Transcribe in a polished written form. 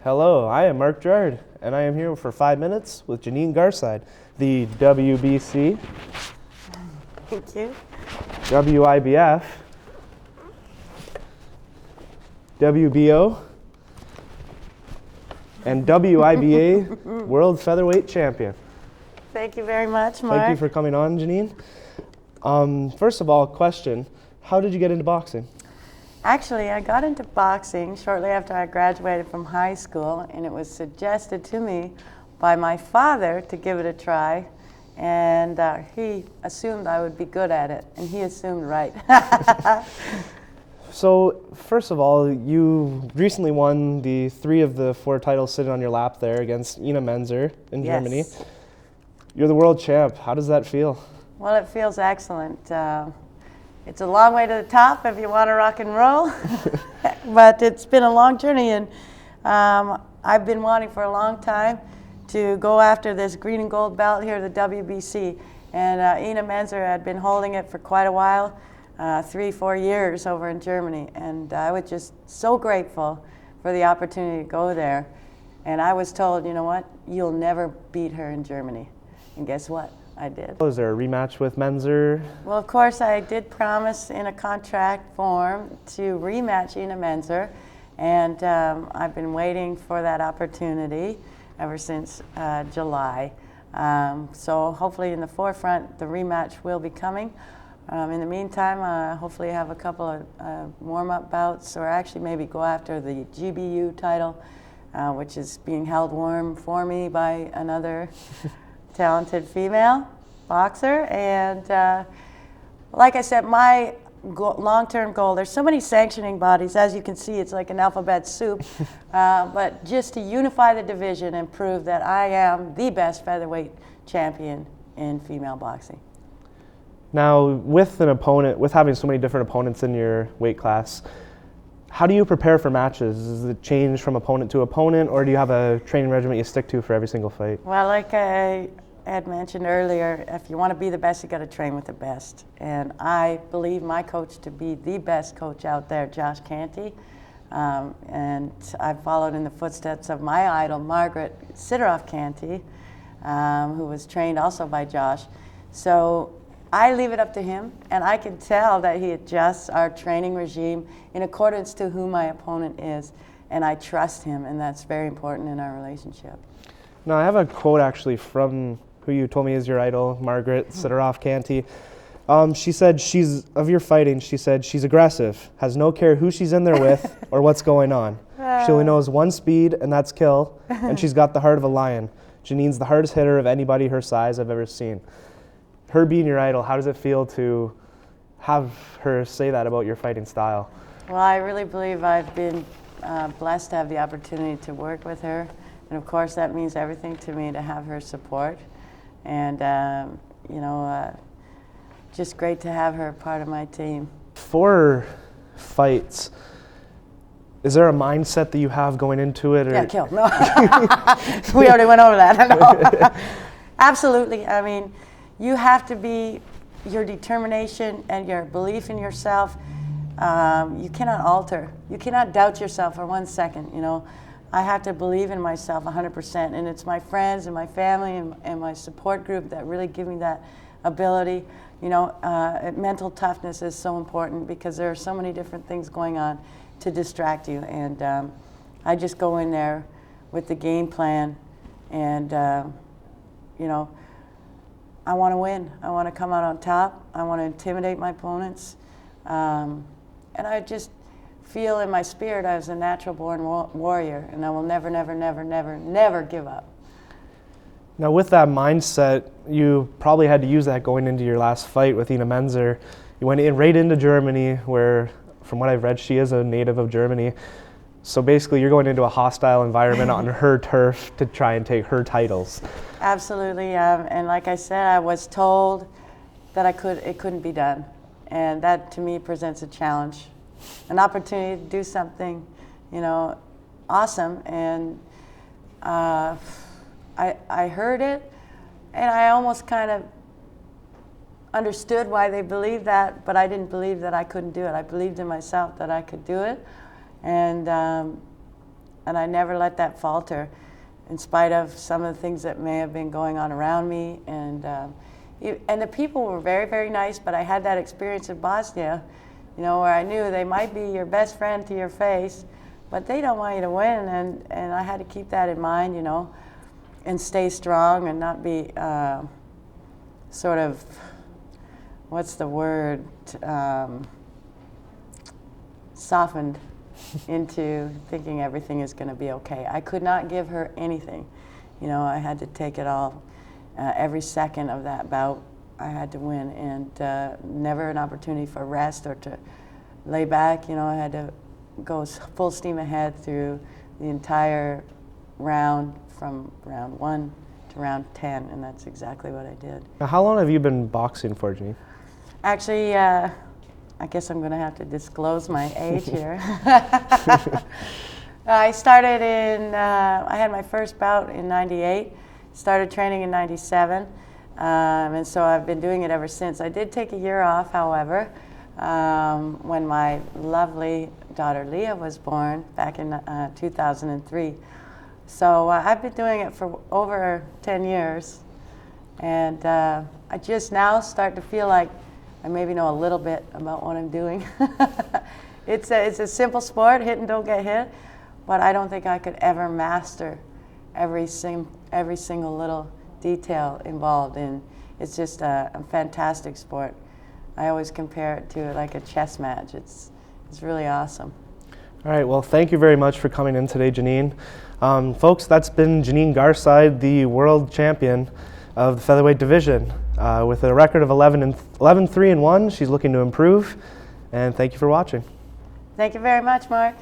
Hello, I am Marc Girard, and I am here for 5 minutes with Jeannine Garside, the WBC, Thank you. WIBF, WBO, and WIBA World Featherweight Champion. Thank you very much, Marc. Thank you for coming on, Jeannine. First of all, question, how did you get into boxing? Actually, I got into boxing shortly after I graduated from high school, and it was suggested to me by my father to give it a try, and he assumed I would be good at it, and he assumed right. So, first of all, you recently won the 3 of the 4 titles sitting on your lap there against Ina Menzer in Germany. You're the world champ. How does that feel? Well, it feels excellent. It's a long way to the top if you want to rock and roll, but it's been a long journey, and I've been wanting for a long time to go after this green and gold belt here at the WBC, and Ina Menzer had been holding it for quite a while, 3-4 years over in Germany, and I was just so grateful for the opportunity to go there, and I was told, you know what, you'll never beat her in Germany, and guess what? I did. Was there a rematch with Menzer? Well, of course, I did promise in a contract form to rematch Ina Menzer, and I've been waiting for that opportunity ever since July. So hopefully in the forefront, the rematch will be coming. In the meantime, hopefully have a couple of warm-up bouts, or actually maybe go after the GBU title, which is being held warm for me by another talented female boxer, and like I said, my long-term goal, there's so many sanctioning bodies, as you can see, it's like an alphabet soup, but just to unify the division and prove that I am the best featherweight champion in female boxing. Now, with having so many different opponents in your weight class, how do you prepare for matches? Does it change from opponent to opponent, or do you have a training regimen you stick to for every single fight? Well, like I had mentioned earlier, if you want to be the best, you got to train with the best. And I believe my coach to be the best coach out there, Josh Canty. And I've followed in the footsteps of my idol, Margaret Canty, who was trained also by Josh. So I leave it up to him, and I can tell that he adjusts our training regime in accordance to who my opponent is, and I trust him, and that's very important in our relationship. Now, I have a quote actually from who you told me is your idol, Margaret Canty. She said, of your fighting, she said, she's aggressive, has no care who she's in there with or what's going on. She only knows one speed, and that's kill, and she's got the heart of a lion. Jeannine's the hardest hitter of anybody her size I've ever seen. Her being your idol, how does it feel to have her say that about your fighting style? Well, I really believe I've been blessed to have the opportunity to work with her, and of course that means everything to me to have her support, and just great to have her part of my team. For fights, is there a mindset that you have going into it? Or? Yeah, kill. No. We already went over that. No. Absolutely. I mean, you have to be, your determination and your belief in yourself, you cannot alter. You cannot doubt yourself for 1 second, you know. I have to believe in myself 100%, and it's my friends and my family and my support group that really give me that ability. You know, mental toughness is so important because there are so many different things going on to distract you, and I just go in there with the game plan, and you know, I want to win. I want to come out on top. I want to intimidate my opponents. And I just feel in my spirit I was a natural born warrior, and I will never, never, never, never, never give up. Now, with that mindset, you probably had to use that going into your last fight with Ina Menzer. You went right into Germany, where, from what I've read, she is a native of Germany. So basically, you're going into a hostile environment on her turf to try and take her titles. Absolutely, and like I said, I was told that it couldn't be done, and that to me presents a challenge, an opportunity to do something, you know, awesome. And I heard it, and I almost kind of understood why they believed that, but I didn't believe that I couldn't do it. I believed in myself that I could do it, and and I never let that falter, in spite of some of the things that may have been going on around me. And the people were very, very nice, but I had that experience in Bosnia, you know, where I knew they might be your best friend to your face, but they don't want you to win, and I had to keep that in mind, you know, and stay strong and not be sort of, what's the word, softened into thinking everything is going to be okay. I could not give her anything. You know, I had to take it all. Every second of that bout, I had to win, and never an opportunity for rest or to lay back. You know, I had to go full steam ahead through the entire round, from round 1 to round 10, and that's exactly what I did. Now, how long have you been boxing for, Jeannine? Actually, I guess I'm going to have to disclose my age here. I started I had my first bout in '98, started training in '97, and so I've been doing it ever since. I did take a year off, however, when my lovely daughter Leah was born back in 2003. So I've been doing it for over 10 years, and I just now start to feel like I maybe know a little bit about what I'm doing. It's a simple sport, hit and don't get hit, but I don't think I could ever master every single little detail involved in. It's just a fantastic sport. I always compare it to like a chess match. It's really awesome. All right, well, thank you very much for coming in today, Jeannine. Folks, that's been Jeannine Garside, the world champion of the featherweight division. With a record of 11-3-1, she's looking to improve. And thank you for watching. Thank you very much, Mark.